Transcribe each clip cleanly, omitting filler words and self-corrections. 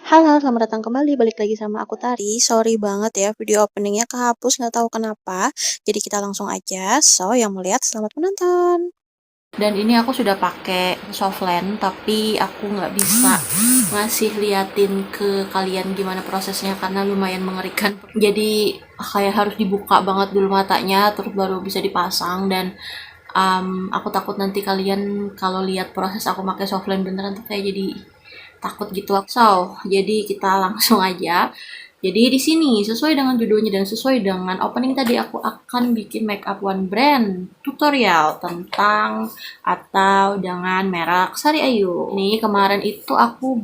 Halo, selamat datang kembali. Balik lagi sama aku Tari. Sorry banget ya, video openingnya kehapus, nggak tahu kenapa. Jadi kita langsung aja. So, yang mau lihat selamat menonton. Dan ini aku sudah pakai softland, tapi aku nggak bisa ngasih liatin ke kalian gimana prosesnya karena lumayan mengerikan. Jadi kayak harus dibuka banget dulu matanya, terus baru bisa dipasang. Dan aku takut nanti kalian kalau lihat proses aku pakai softland beneran tuh kayak jadi takut gitu. So, jadi kita langsung aja. Jadi di sini sesuai dengan judulnya dan sesuai dengan opening tadi aku akan bikin makeup one brand tutorial tentang atau dengan merek Sari Ayu. Ini kemarin itu aku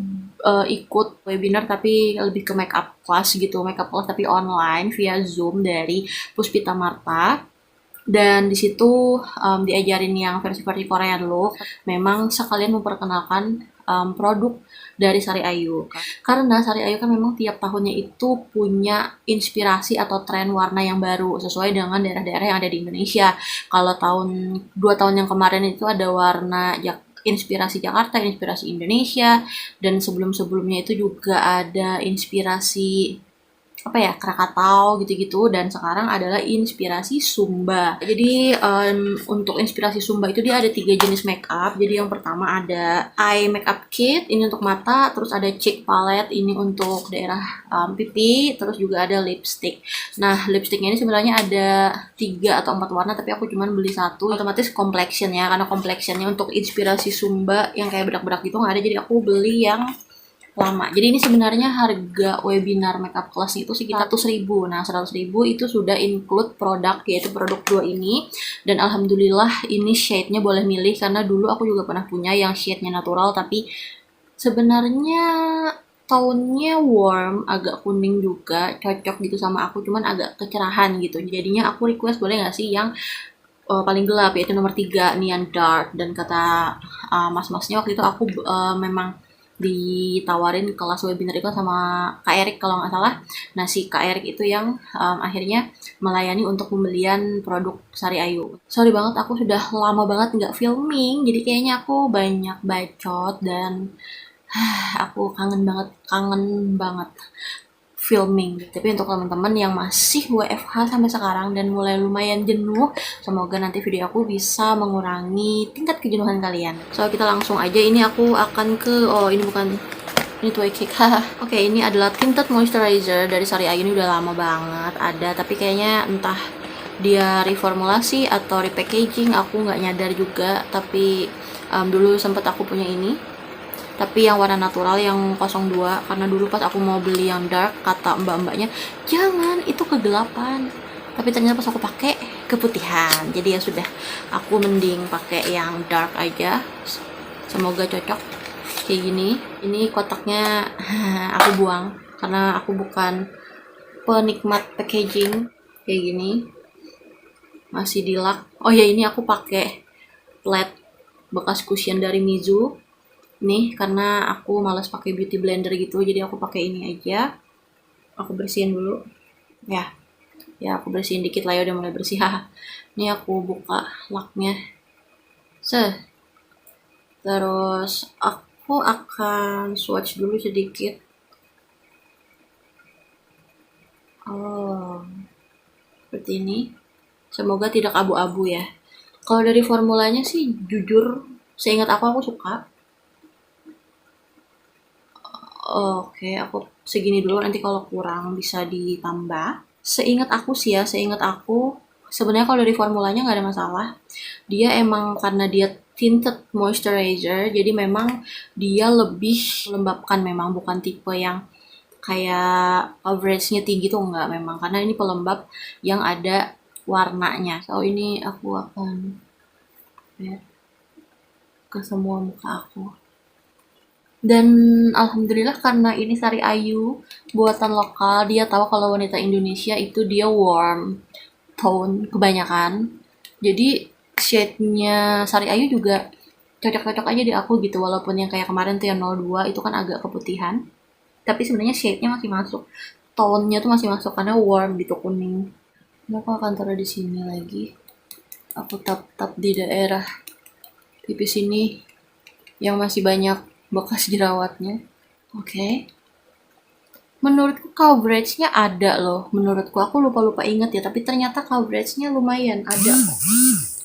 ikut webinar tapi lebih ke makeup class gitu, makeup class tapi online via Zoom dari Puspita Marta. Dan di situ diajarin yang versi-versi Korea dulu. Memang sekalian memperkenalkan produk dari Sari Ayu. Karena Sari Ayu kan memang tiap tahunnya itu punya inspirasi atau tren warna yang baru sesuai dengan daerah-daerah yang ada di Indonesia. Kalau 2 tahun yang kemarin itu ada warna inspirasi Jakarta, inspirasi Indonesia, dan sebelum-sebelumnya itu juga ada inspirasi apa ya, Krakatau gitu-gitu, dan sekarang adalah inspirasi Sumba. Jadi untuk inspirasi Sumba itu dia ada 3 jenis makeup. Jadi yang pertama ada eye makeup kit, ini untuk mata, terus ada cheek palette, ini untuk daerah pipi, terus juga ada lipstick. Nah, lipsticknya ini sebenarnya ada 3 atau 4 warna, tapi aku cuman beli satu. Otomatis complexion ya, karena complexionnya untuk inspirasi Sumba yang kayak bedak-bedak gitu nggak ada, jadi aku beli yang lama. Jadi ini sebenarnya harga webinar makeup class itu sekitar 100.000. Nah, 100.000 itu sudah include produk, yaitu produk 2 ini. Dan alhamdulillah ini shade-nya boleh milih karena dulu aku juga pernah punya yang shade-nya natural, tapi sebenarnya tone-nya warm, agak kuning juga, cocok gitu sama aku, cuman agak kecerahan gitu. Jadinya aku request boleh nggak sih yang paling gelap, yaitu nomor 3 neon dark. Dan kata mas-masnya waktu itu aku memang ditawarin kelas webinar itu sama Kak Erik kalau nggak salah. Nah, si Kak Erik itu yang akhirnya melayani untuk pembelian produk Sari Ayu. Sorry banget, aku sudah lama banget nggak filming, jadi kayaknya aku banyak bacot dan aku kangen banget filming. Tapi untuk teman-teman yang masih WFH sampai sekarang dan mulai lumayan jenuh, semoga nanti video aku bisa mengurangi tingkat kejenuhan kalian. So, kita langsung aja. Ini aku akan ke, oh ini bukan, ini Toy Cake. Oke, ini adalah tinted moisturizer dari Sari Ayu. Ini udah lama banget ada, tapi kayaknya entah dia reformulasi atau repackaging, aku nggak nyadar juga. Tapi dulu sempet aku punya ini, tapi yang warna natural yang 02, karena dulu pas aku mau beli yang dark kata mbak-mbaknya jangan, itu kegelapan, tapi ternyata pas aku pakai keputihan. Jadi ya sudah, aku mending pakai yang dark aja, semoga cocok. Kayak gini, ini kotaknya aku buang karena aku bukan penikmat packaging. Kayak gini masih di lak. Oh ya, ini aku pakai flat bekas cushion dari Mizu nih karena aku malas pakai beauty blender gitu, jadi aku pakai ini aja. Aku bersihin dulu ya, aku bersihin dikit lah ya, udah mulai bersih. Ini aku buka laknya, terus aku akan swatch dulu sedikit. Oh, seperti ini, semoga tidak abu-abu ya. Kalau dari formulanya sih jujur seingat aku suka. Oke, aku segini dulu, nanti kalau kurang bisa ditambah. Seingat aku sih ya, sebenarnya kalau dari formulanya nggak ada masalah. Dia emang karena dia tinted moisturizer, jadi memang dia lebih melembabkan, memang bukan tipe yang kayak coveragenya tinggi tuh enggak, memang karena ini pelembab yang ada warnanya. So, ini aku akan lihat ke semua muka aku. Dan alhamdulillah karena ini Sari Ayu buatan lokal, dia tahu kalau wanita Indonesia itu dia warm tone kebanyakan. Jadi shade-nya Sari Ayu juga cocok-cocok aja di aku gitu, walaupun yang kayak kemarin tuh yang 02 itu kan agak keputihan. Tapi sebenarnya shade-nya masih masuk. Tone-nya tuh masih masuk karena warm gitu, kuning. Ini aku akan taruh di sini lagi. Aku tap-tap di daerah pipi sini yang masih banyak bekas jerawatnya. Oke. Menurutku coveragenya ada loh. Menurutku aku lupa inget ya, tapi ternyata coveragenya lumayan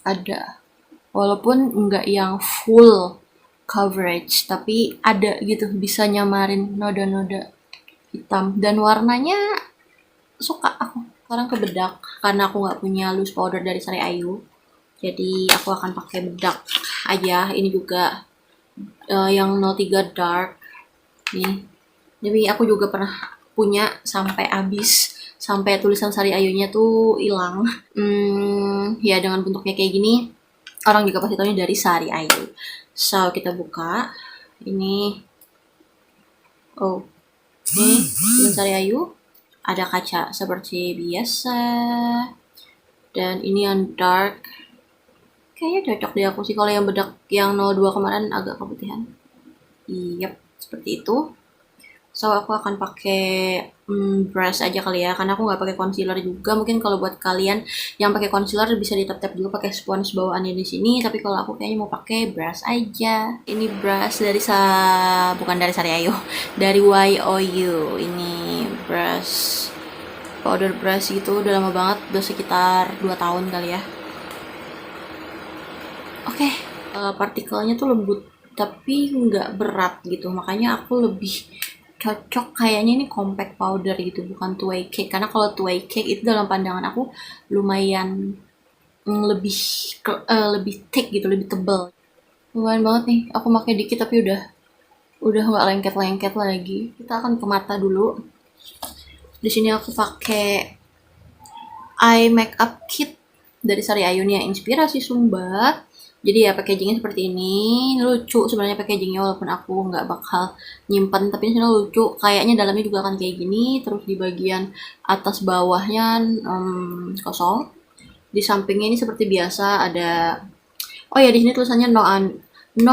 ada. Walaupun nggak yang full coverage, tapi ada gitu bisa nyamarin noda-noda hitam dan warnanya suka aku. Sekarang ke bedak karena aku nggak punya loose powder dari Sari Ayu. Jadi aku akan pakai bedak aja. Ini juga yang 03 dark nih. Jadi aku juga pernah punya sampai habis, sampai tulisan Sari Ayunya tuh hilang. Ya dengan bentuknya kayak gini, orang juga pasti tahunya dari Sari Ayu. So kita buka. Ini, oh, ini tulisan Sari Ayu. Ada kaca seperti biasa. Dan ini yang dark. Kayaknya cocok deh aku sih. Kalau yang bedak yang 02 kemarin agak keputihan. Yap, seperti itu. So aku akan pakai brush aja kali ya, karena aku nggak pakai concealer juga. Mungkin kalau buat kalian yang pakai concealer bisa ditap-tap dulu pakai spons bawaannya di sini. Tapi kalau aku kayaknya mau pakai brush aja. Ini brush dari bukan dari Sari Ayu, dari YOU. Ini brush powder brush gitu, udah lama banget, udah sekitar 2 tahun kali ya. Oke, partikelnya tuh lembut tapi nggak berat gitu, makanya aku lebih cocok kayaknya ini compact powder gitu, bukan two way cake. Karena kalau two way cake itu dalam pandangan aku lumayan lebih lebih thick gitu, lebih tebal. Lumayan banget nih, aku pakai dikit tapi udah nggak lengket lagi. Kita akan ke mata dulu. Di sini aku pakai eye makeup kit dari Sari Ayunia Inspirasi Sumba. Jadi ya packagingnya seperti ini. Lucu sebenarnya packagingnya, walaupun aku nggak bakal nyimpen, tapi ini lucu. Kayaknya dalamnya juga akan kayak gini. Terus di bagian atas bawahnya kosong. Di sampingnya ini seperti biasa ada. Oh ya, di sini tulisannya no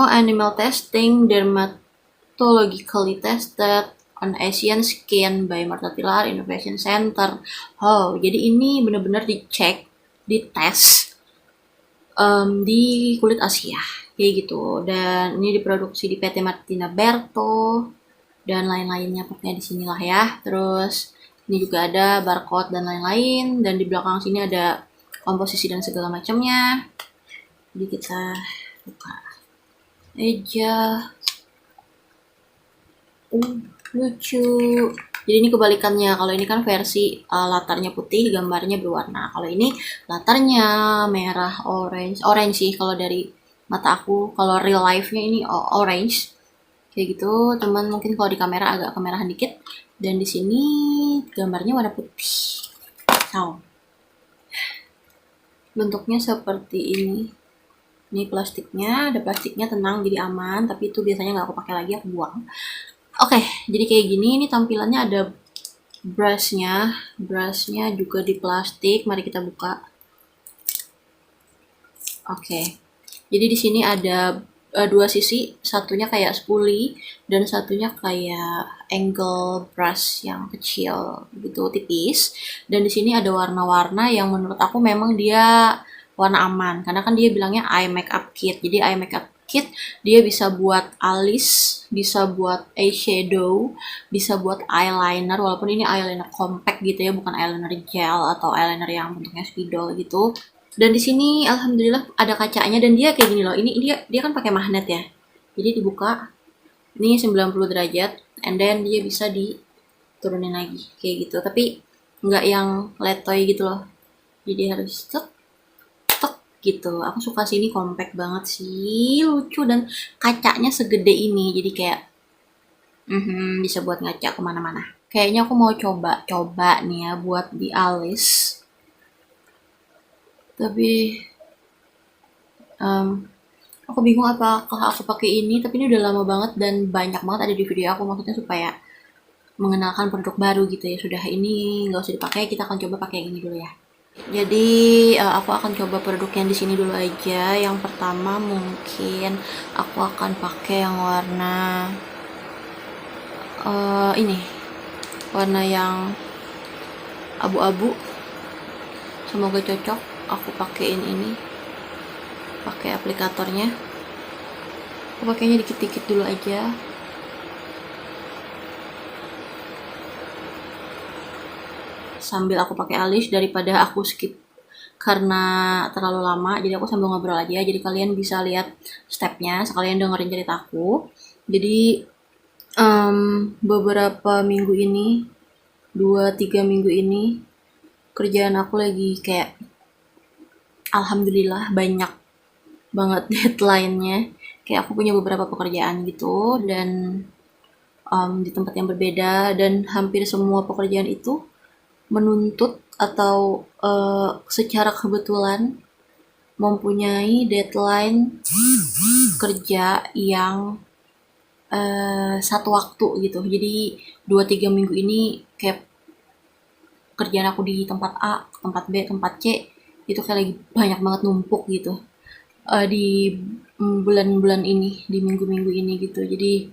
animal testing, dermatologically tested on Asian Skin by Marta Tilar Innovation Center. Oh, jadi ini benar-benar dicek, dites di kulit Asia kayak gitu. Dan ini diproduksi di PT Martina Berto dan lain-lainnya, pokoknya di sinilah ya. Terus ini juga ada barcode dan lain-lain, dan di belakang sini ada komposisi dan segala macamnya. Jadi kita buka aja. Lucu. Jadi ini kebalikannya. Kalau ini kan versi latarnya putih, gambarnya berwarna. Kalau ini latarnya merah, orange sih kalau dari mata aku. Kalau real life-nya ini orange. Kayak gitu. Teman mungkin kalau di kamera agak kemerahan dikit. Dan di sini gambarnya warna putih. So, bentuknya seperti ini. Ini plastiknya, ada plastiknya, tenang, jadi aman. Tapi itu biasanya nggak aku pakai lagi, aku buang. Oke, jadi kayak gini. Ini tampilannya ada brushnya juga di plastik. Mari kita buka. Oke, jadi di sini ada dua sisi, satunya kayak spoolie dan satunya kayak angle brush yang kecil gitu, tipis. Dan di sini ada warna-warna yang menurut aku memang dia warna aman, karena kan dia bilangnya eye makeup kit. Jadi eye makeup kit dia bisa buat alis, bisa buat eyeshadow, bisa buat eyeliner. Walaupun ini eyeliner compact gitu ya, bukan eyeliner gel atau eyeliner yang bentuknya spidol gitu. Dan di sini alhamdulillah ada kacanya, dan dia kayak gini loh. Ini dia kan pakai magnet ya. Jadi dibuka. Ini 90 derajat, and then dia bisa diturunin lagi kayak gitu. Tapi nggak yang letoy gitu loh. Jadi harus tek gitu. Aku suka sih, ini compact banget sih, lucu, dan kacanya segede ini. Jadi kayak bisa buat ngaca kemana-mana. Kayaknya aku mau coba nih ya buat di alis. Tapi aku bingung apakah aku pakai ini, tapi ini udah lama banget dan banyak banget ada di video aku, maksudnya supaya mengenalkan produk baru gitu ya. Sudah, ini nggak usah dipakai, kita akan coba pakai yang ini dulu ya. Jadi aku akan coba produk yang di sini dulu aja. Yang pertama mungkin aku akan pakai yang warna ini, warna yang abu-abu. Semoga cocok. Aku pakein ini, pakai aplikatornya. Aku pakainya dikit-dikit dulu aja. sambil aku pakai alis daripada aku skip karena terlalu lama. Jadi aku sambil ngobrol aja, jadi kalian bisa lihat stepnya sekalian dengerin cerita aku. Jadi beberapa minggu ini, 2-3 minggu ini, kerjaan aku lagi kayak alhamdulillah banyak banget deadline-nya. Kayak aku punya beberapa pekerjaan gitu, dan di tempat yang berbeda, dan hampir semua pekerjaan itu menuntut atau secara kebetulan mempunyai deadline kerja yang satu waktu gitu. Jadi 2-3 minggu ini kayak kerjaan aku di tempat A, tempat B, tempat C itu kayak lagi banyak banget numpuk gitu di bulan-bulan ini, di minggu-minggu ini gitu. Jadi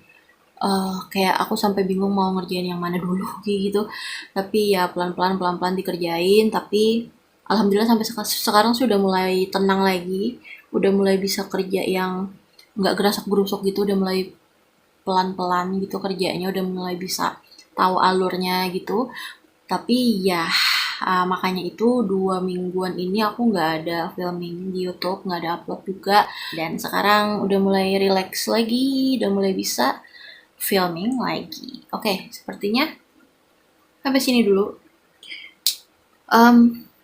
kayak aku sampai bingung mau ngerjain yang mana dulu kayak gitu. Tapi ya pelan-pelan dikerjain. Tapi alhamdulillah sampai sekarang sudah mulai tenang lagi, udah mulai bisa kerja yang nggak gerasak gerusuk gitu, udah mulai pelan-pelan gitu kerjanya, udah mulai bisa tahu alurnya gitu. Tapi ya makanya itu 2 mingguan ini aku nggak ada filming di YouTube, nggak ada upload juga, dan sekarang udah mulai relax lagi, udah mulai bisa filming lagi. Oke, sepertinya sampai sini dulu.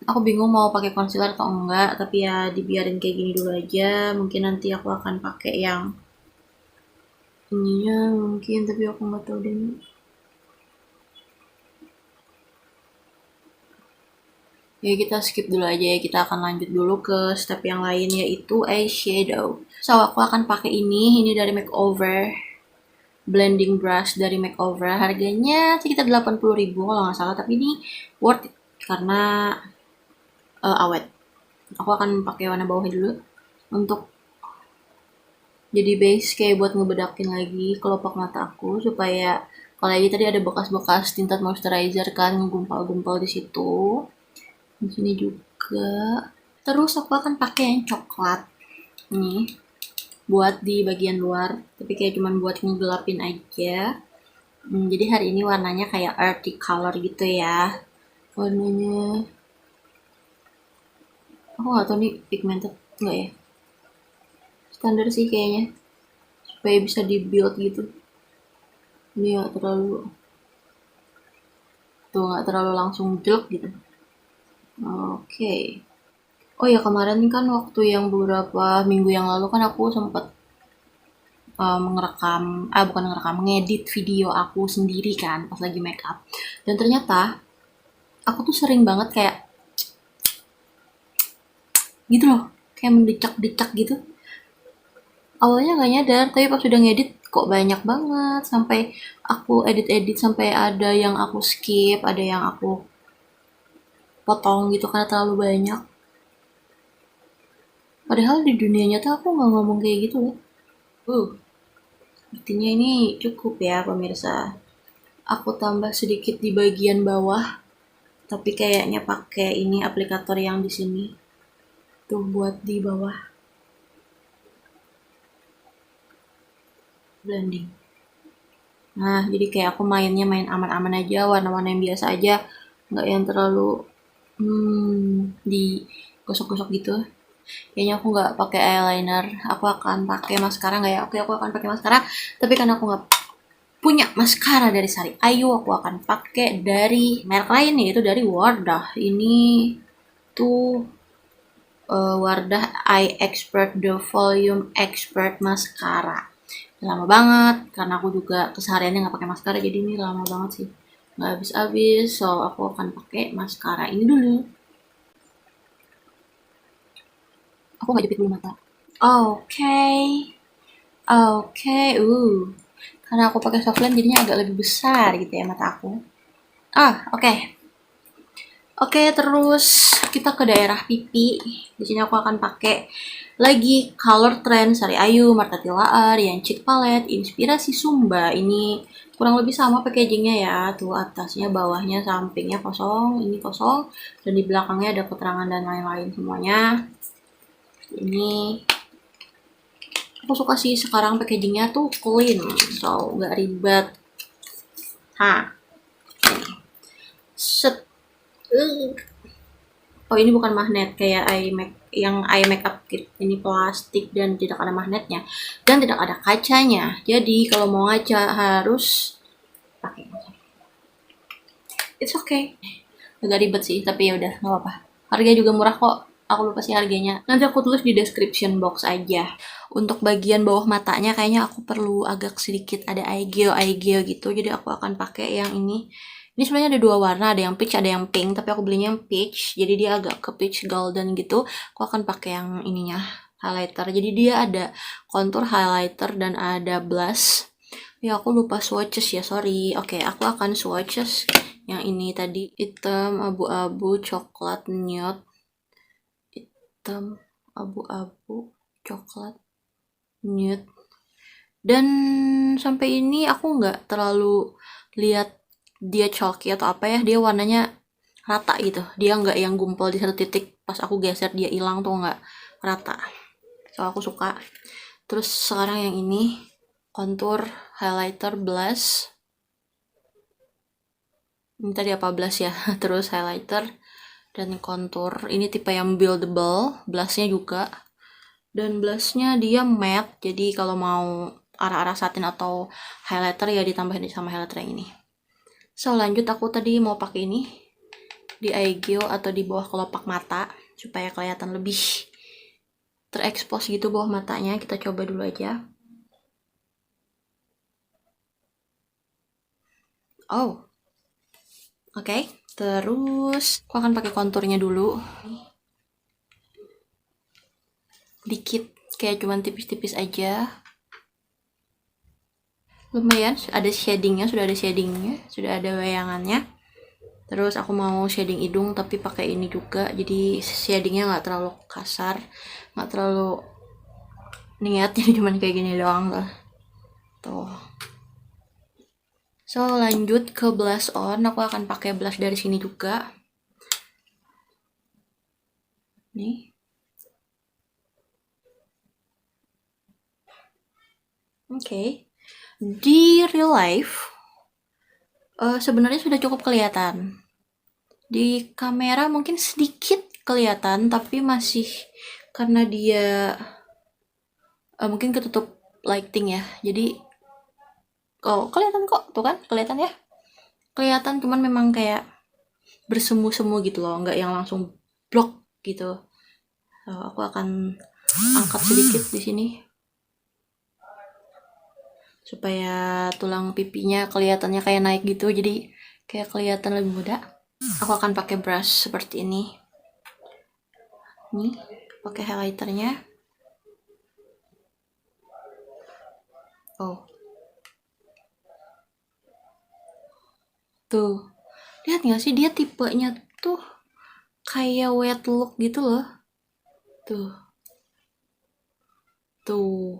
Aku bingung mau pakai concealer atau enggak, tapi ya dibiarin kayak gini dulu aja. Mungkin nanti aku akan pakai yang ininya mungkin, tapi aku nggak tahu deh. Ya kita skip dulu aja ya, kita akan lanjut dulu ke step yang lain, yaitu eyeshadow. So aku akan pakai ini dari Makeover, blending brush dari Makeover. Harganya sekitar 80.000 kalau nggak salah, tapi ini worth it karena awet. Aku akan pakai warna bawahnya dulu untuk jadi base, kayak buat ngebedakin lagi kelopak mata aku, supaya kalau aja tadi ada bekas-bekas tinted moisturizer kan ngegumpal-gumpal di situ. Di sini juga. Terus aku akan pakai yang coklat nih buat di bagian luar, tapi kayak cuman buat ngegelapin aja. Jadi hari ini warnanya kayak earthy color gitu ya warnanya. Aku nggak tahu nih pigmented nggak ya, standar sih kayaknya, supaya bisa di build gitu. Ini nggak terlalu langsung jelek gitu. Oke. Oh ya, kemarin kan waktu yang beberapa minggu yang lalu kan aku sempat ngedit video aku sendiri kan pas lagi make up. Dan ternyata aku tuh sering banget kayak gitu loh, kayak mendecak-decak gitu. Awalnya nggak nyadar, tapi pas udah ngedit kok banyak banget, sampai aku edit-edit sampai ada yang aku skip, ada yang aku potong gitu karena terlalu banyak. Padahal di dunia nyata aku nggak ngomong kayak gitu loh. Sepertinya ini cukup ya pemirsa. Aku tambah sedikit di bagian bawah, tapi kayaknya pakai ini aplikator yang di sini. Tuh buat di bawah. Blending. Nah, jadi kayak aku main aman-aman aja, warna-warna yang biasa aja, nggak yang terlalu digosok-gosok gitu. Kayaknya aku nggak pakai eyeliner, aku akan pakai maskara nggak ya? Oke, aku akan pakai maskara, tapi karena aku nggak punya maskara dari Sari Ayu, aku akan pakai dari merek lain, yaitu dari Wardah. Ini tuh Wardah Eye Expert The Volume Expert Mascara. Lama banget karena aku juga kesehariannya nggak pakai maskara, jadi ini lama banget sih, nggak habis-habis. So aku akan pakai maskara ini dulu. Aku nggak jepit dulu mata. Oke. Karena aku pakai soft lens jadinya agak lebih besar gitu ya mata aku. Oke. Terus kita ke daerah pipi. Di sini aku akan pakai lagi Color Trend Sari Ayu, Martha Tilaar, yang Cheek Palette, Inspirasi Sumba. Ini kurang lebih sama packagingnya ya. Tuh atasnya, bawahnya, sampingnya kosong, ini kosong, dan di belakangnya ada keterangan dan lain-lain semuanya. Ini aku suka sih sekarang packagingnya tuh clean, so nggak ribet. Set. Oh, ini bukan magnet kayak yang eye makeup kit. Ini plastik dan tidak ada magnetnya dan tidak ada kacanya. Jadi kalau mau ngaca harus pakai kaca. It's okay. Agak ribet sih, tapi ya udah nggak apa-apa. Harganya juga murah kok. Aku lupa sih harganya. Nanti aku tulis di description box aja. Untuk bagian bawah matanya kayaknya aku perlu agak sedikit ada eyegeo gitu. Jadi aku akan pakai yang ini. Ini sebenarnya ada dua warna, ada yang peach, ada yang pink, tapi aku belinya yang peach. Jadi dia agak ke peach golden gitu. Aku akan pakai yang ininya, highlighter. Jadi dia ada contour highlighter dan ada blush. Ya aku lupa swatches ya, sorry. Oke, aku akan swatches yang ini tadi. Hitam, abu-abu, coklat, nude. Hitam, abu-abu, coklat, nude. Dan sampai ini aku nggak terlalu lihat dia chalky atau apa ya, dia warnanya rata gitu, dia nggak yang gumpal di satu titik pas aku geser dia hilang tuh, nggak rata, so aku suka. Terus sekarang yang ini contour, highlighter, blush. Ini tadi apa, blush ya. Terus highlighter dan contour. Ini tipe yang buildable, blushnya juga. Dan blushnya dia matte, jadi kalau mau arah-arah satin atau highlighter ya ditambahin sama highlighter yang ini. So lanjut, aku tadi mau pakai ini di eyegeo atau di bawah kelopak mata supaya kelihatan lebih terekspos gitu bawah matanya. Kita coba dulu aja. Oh, oke. Terus aku akan pakai konturnya dulu. Dikit, kayak cuman tipis-tipis aja. Lumayan, ada shadingnya, sudah ada bayangannya. Terus aku mau shading hidung tapi pakai ini juga, jadi shadingnya nggak terlalu kasar, nggak terlalu niat, jadi cuman kayak gini doang lah. Tuh. So lanjut ke blush on, aku akan pakai blush dari sini juga. Nih. Oke. Di real life sebenarnya sudah cukup kelihatan. Di kamera mungkin sedikit kelihatan, tapi masih karena dia mungkin ketutup lighting ya. Jadi kelihatan kok, tuh kan, kelihatan ya. Kelihatan, cuman memang kayak bersemu-semu gitu loh, nggak yang langsung blok gitu. So, aku akan angkat sedikit di sini supaya tulang pipinya kelihatannya kayak naik gitu, jadi kayak kelihatan lebih muda. Aku akan pakai brush seperti ini. Nih, pakai highlighternya. Oh. Tuh. Lihat nggak sih, dia tipenya tuh kayak wet look gitu loh. Tuh. Tuh.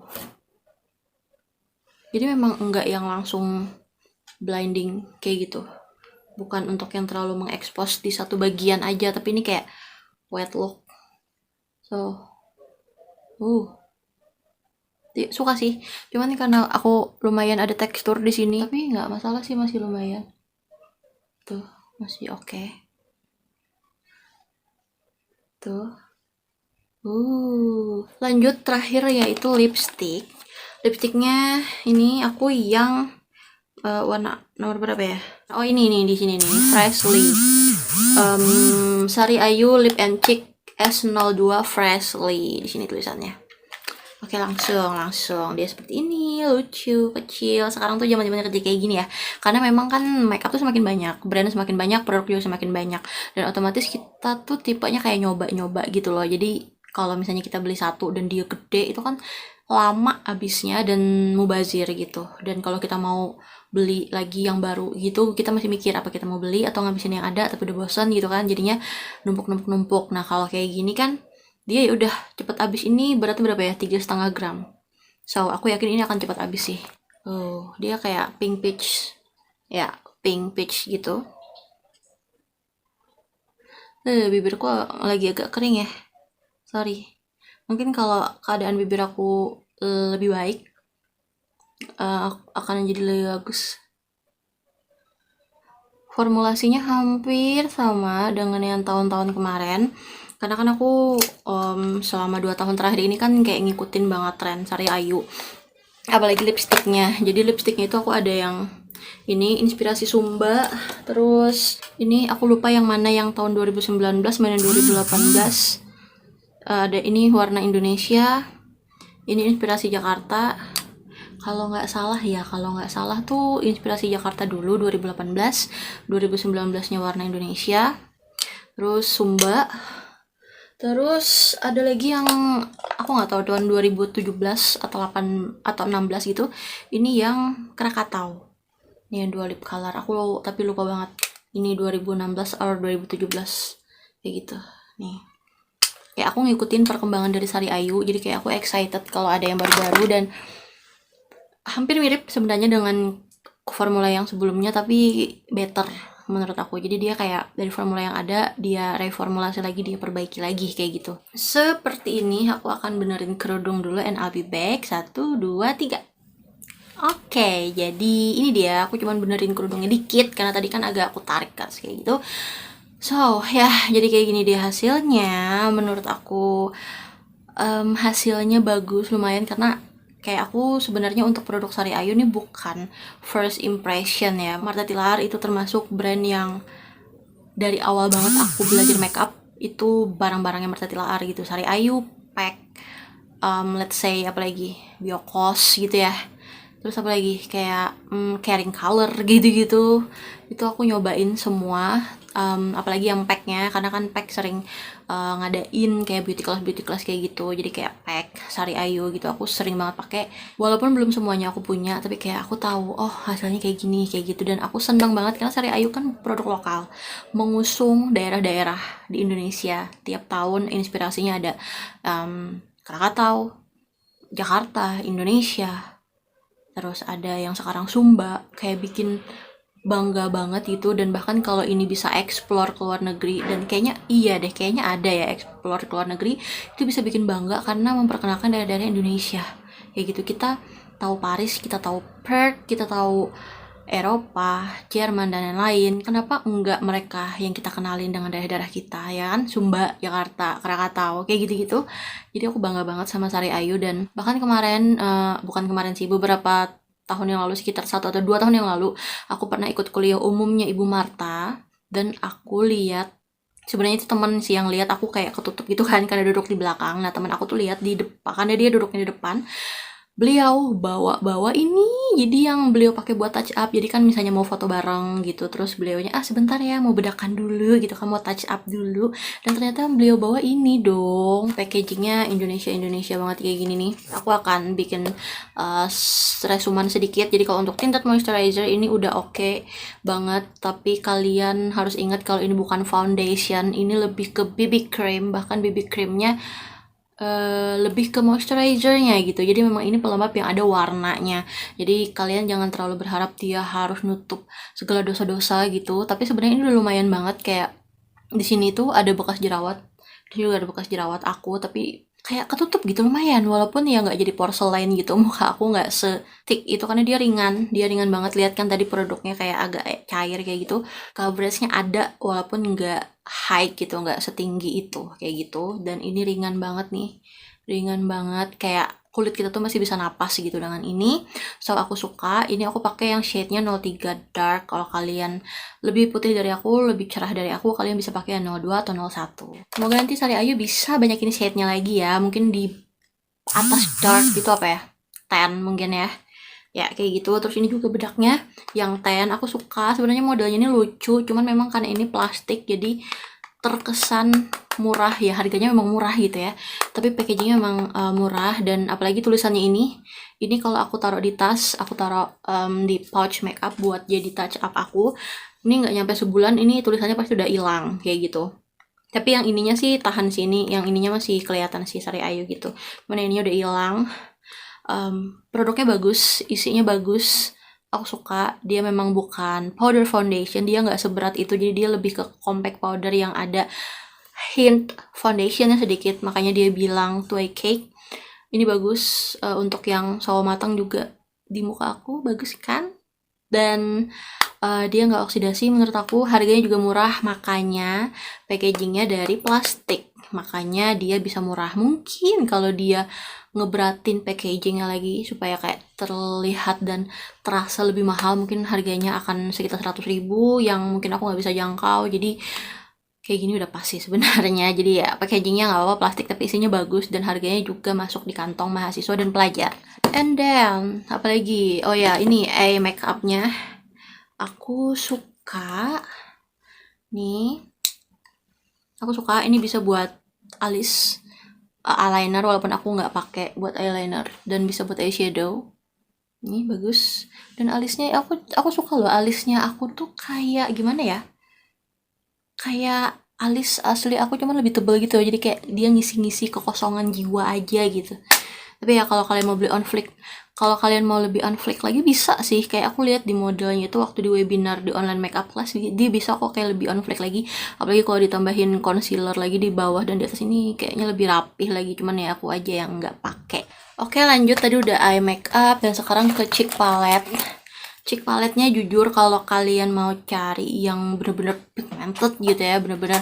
Jadi memang enggak yang langsung blinding kayak gitu. Bukan untuk yang terlalu mengekspos di satu bagian aja, tapi ini kayak wet look. So, suka sih. Cuman karena aku lumayan ada tekstur di sini, tapi nggak masalah sih, masih lumayan. Tuh, masih oke. Tuh. Lanjut terakhir yaitu lipstick. Lipsticknya ini aku yang warna nomor berapa ya? Oh ini di sini nih, Freshly. Sari Ayu Lip and Cheek S02 Freshly, di sini tulisannya. Oke, langsung dia seperti ini, lucu, kecil. Sekarang tuh zaman-zamannya kecil kayak gini ya, karena memang kan makeup tuh semakin banyak, brand semakin banyak, produk juga semakin banyak, dan otomatis kita tuh tipenya kayak nyoba-nyoba gitu loh. Jadi kalau misalnya kita beli satu dan dia gede, itu kan lama habisnya dan mubazir gitu. Dan kalau kita mau beli lagi yang baru gitu, kita masih mikir apa kita mau beli atau ngabisin yang ada, tapi udah bosan gitu kan, jadinya numpuk. Nah kalau kayak gini kan dia ya udah cepet habis. Ini beratnya berapa ya, 3,5 gram. So aku yakin ini akan cepat habis sih. Dia kayak pink peach ya, pink peach gitu. Bibirku lagi agak kering ya, sorry. Mungkin kalau keadaan bibir aku lebih baik, akan jadi lebih bagus. Formulasinya hampir sama dengan yang tahun-tahun kemarin. Karena kan aku selama 2 tahun terakhir ini kan kayak ngikutin banget tren Sari Ayu. Apalagi lipstiknya. Jadi lipstiknya itu aku ada yang ini inspirasi Sumba. Terus ini aku lupa yang mana yang tahun 2019, mana yang 2018. Ada ini warna Indonesia. Ini inspirasi Jakarta. Kalau nggak salah tuh inspirasi Jakarta dulu 2018, 2019-nya warna Indonesia, terus Sumba, terus ada lagi yang aku nggak tahu tahun 2017 atau 8 atau 16 gitu. Ini yang Krakatau. Ini yang dua lip color. Aku tapi lupa banget. Ini 2016 atau 2017 kayak gitu. Nih. Kayak aku ngikutin perkembangan dari Sari Ayu, jadi kayak aku excited kalau ada yang baru-baru dan hampir mirip sebenarnya dengan formula yang sebelumnya tapi better menurut aku. Jadi dia kayak dari formula yang ada dia reformulasi lagi, dia perbaiki lagi kayak gitu. Seperti ini aku akan benerin kerudung dulu and I'll be back. 1, 2, 3. Oke, jadi ini dia. Aku cuman benerin kerudungnya dikit karena tadi kan agak aku tarik kan kayak gitu. So ya, jadi kayak gini dia hasilnya. Menurut aku hasilnya bagus lumayan karena kayak aku sebenarnya untuk produk Sari Ayu ini bukan first impression ya. Martha Tilaar itu termasuk brand yang dari awal banget aku belajar makeup itu barang-barangnya Martha Tilaar gitu. Sari Ayu, Pack, let's say apalagi Biokos gitu ya. Terus apa lagi kayak Caring Color gitu-gitu. Itu aku nyobain semua. Apalagi yang packnya karena kan pack sering ngadain kayak beauty class kayak gitu, jadi kayak pack Sari Ayu gitu aku sering banget pakai walaupun belum semuanya aku punya, tapi kayak aku tahu oh hasilnya kayak gini kayak gitu dan aku senang banget karena Sari Ayu kan produk lokal mengusung daerah-daerah di Indonesia. Tiap tahun inspirasinya ada Krakatau, Jakarta, Indonesia, terus ada yang sekarang Sumba, kayak bikin bangga banget itu. Dan bahkan kalau ini bisa explore ke luar negeri, dan kayaknya iya deh, kayaknya ada ya explore ke luar negeri, itu bisa bikin bangga karena memperkenalkan daerah-daerah Indonesia kayak gitu. Kita tahu Paris, kita tahu Perth, kita tahu Eropa, Jerman dan lain-lain. Kenapa enggak mereka yang kita kenalin dengan daerah-daerah kita ya kan? Sumba, Jakarta, Krakatau, kayak gitu-gitu. Jadi aku bangga banget sama Sari Ayu. Dan bahkan kemarin bukan kemarin sih, beberapa tahun yang lalu, sekitar 1 atau 2 tahun yang lalu, aku pernah ikut kuliah umumnya Ibu Marta dan aku lihat, sebenarnya itu teman sih yang lihat aku kayak ketutup gitu kan karena duduk di belakang. Nah teman aku tuh lihat di depan karena dia duduknya di depan, beliau bawa ini, jadi yang beliau pakai buat touch up. Jadi kan misalnya mau foto bareng gitu, terus beliaunya sebentar ya mau bedakan dulu gitu kan, mau touch up dulu, dan ternyata beliau bawa ini dong, packagingnya Indonesia banget kayak gini nih. Aku akan bikin resuman sedikit. Jadi kalau untuk tinted moisturizer ini udah oke banget, tapi kalian harus ingat kalau ini bukan foundation, ini lebih ke BB cream. Bahkan BB creamnya lebih ke moisturizernya gitu. Jadi memang ini pelembab yang ada warnanya. Jadi kalian jangan terlalu berharap dia harus nutup segala dosa-dosa gitu. Tapi sebenarnya ini udah lumayan banget. Kayak di sini tuh ada bekas jerawat. Di juga ada bekas jerawat aku, tapi kayak ketutup gitu lumayan. Walaupun ya nggak jadi porcelain gitu. Muka aku nggak se-thick itu karena dia ringan banget. Lihat kan tadi produknya kayak agak cair kayak gitu. Coveragenya ada walaupun nggak high gitu, nggak setinggi itu kayak gitu. Dan ini ringan banget nih, ringan banget, kayak kulit kita tuh masih bisa napas gitu dengan ini. So aku suka ini. Aku pakai yang shade-nya 03 dark. Kalau kalian lebih putih dari aku, lebih cerah dari aku, kalian bisa pakai yang 02 atau 01. Semoga nanti Sari Ayu bisa banyak ini shade-nya lagi ya, mungkin di atas dark gitu, apa ya, tan mungkin ya kayak gitu. Terus ini juga bedaknya yang tan, aku suka sebenarnya. Modelnya ini lucu, cuman memang karena ini plastik jadi terkesan murah ya, harganya memang murah gitu ya, tapi packagingnya memang murah. Dan apalagi tulisannya ini kalau aku taruh di tas, aku taruh di pouch makeup buat jadi touch up aku, ini nggak nyampe sebulan ini tulisannya pasti udah hilang kayak gitu. Tapi yang ininya sih tahan sini, yang ininya masih kelihatan sih Sari Ayu gitu, mana ininya udah hilang. Produknya bagus, isinya bagus, aku suka. Dia memang bukan powder foundation, dia nggak seberat itu, jadi dia lebih ke compact powder yang ada hint foundationnya sedikit, makanya dia bilang to a cake. Ini bagus untuk yang sawo matang juga di muka aku, bagus kan. Dan dia nggak oksidasi menurut aku, harganya juga murah, makanya packagingnya dari plastik, makanya dia bisa murah. Mungkin kalau dia ngeberatin packagingnya lagi supaya kayak terlihat dan terasa lebih mahal, mungkin harganya akan sekitar 100.000 yang mungkin aku nggak bisa jangkau. Jadi kayak gini udah pasti sebenarnya. Jadi ya packagingnya nggak apa-apa plastik, tapi isinya bagus dan harganya juga masuk di kantong mahasiswa dan pelajar. And then apalagi, oh ya ini eye makeupnya aku suka nih, aku suka ini bisa buat alis, eyeliner, walaupun aku nggak pakai buat eyeliner, dan bisa buat eyeshadow. Ini bagus, dan alisnya aku suka loh, alisnya aku tuh kayak gimana ya, kayak alis asli aku cuman lebih tebal gitu, jadi kayak dia ngisi-ngisi kekosongan jiwa aja gitu. Tapi ya kalau kalian mau beli on fleek, kalau kalian mau lebih on fleek lagi bisa sih, kayak aku lihat di modelnya itu waktu di webinar di online makeup class, dia bisa kok kayak lebih on fleek lagi, apalagi kalau ditambahin concealer lagi di bawah dan di atas, ini kayaknya lebih rapih lagi, cuman ya aku aja yang nggak pakai. Oke, lanjut, tadi udah eye makeup dan sekarang ke cheek palette. Cheek palette-nya jujur kalau kalian mau cari yang bener-bener pigmented gitu ya, bener-bener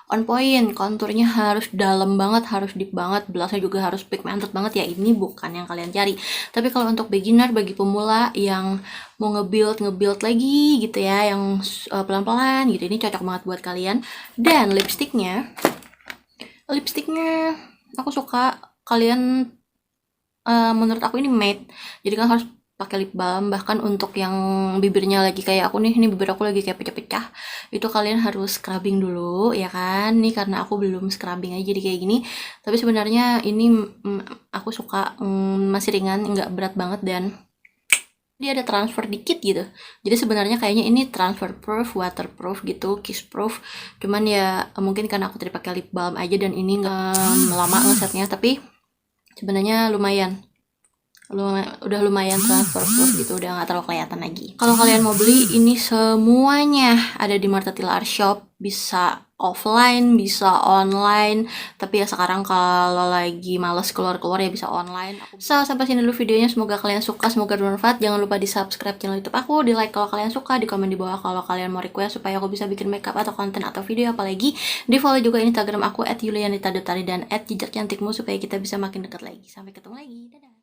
on point, konturnya harus dalam banget, harus deep banget, blushnya juga harus pigmented banget, ya ini bukan yang kalian cari. Tapi kalau untuk beginner, bagi pemula yang mau nge-build lagi gitu ya, yang pelan-pelan gitu, ini cocok banget buat kalian. Dan lipstiknya aku suka, kalian menurut aku ini matte, jadi kan harus pakai lip balm. Bahkan untuk yang bibirnya lagi kayak aku nih, ini bibir aku lagi kayak pecah-pecah, itu kalian harus scrubbing dulu ya kan. Nih karena aku belum scrubbing aja jadi kayak gini, tapi sebenarnya ini aku suka, masih ringan, nggak berat banget, dan dia ada transfer dikit gitu. Jadi sebenarnya kayaknya ini transfer proof, waterproof gitu, kiss proof. Cuman ya mungkin karena aku tadi pakai lip balm aja dan ini nggak lama ngesetnya, tapi sebenarnya udah lumayan transfer proof gitu, udah nggak terlalu kelihatan lagi. Kalau kalian mau beli, ini semuanya ada di Martha Tilaar Shop, bisa offline, bisa online, tapi ya sekarang kalau lagi males keluar-keluar ya bisa online. So, sampai sini dulu videonya, semoga kalian suka, semoga bermanfaat. Jangan lupa di subscribe channel YouTube aku, di like kalau kalian suka, di komen di bawah kalau kalian mau request supaya aku bisa bikin makeup atau konten atau video apa lagi. Di follow juga Instagram aku @yulianita_dotari dan @jejakcantikmu supaya kita bisa makin dekat lagi. Sampai ketemu lagi, dadah.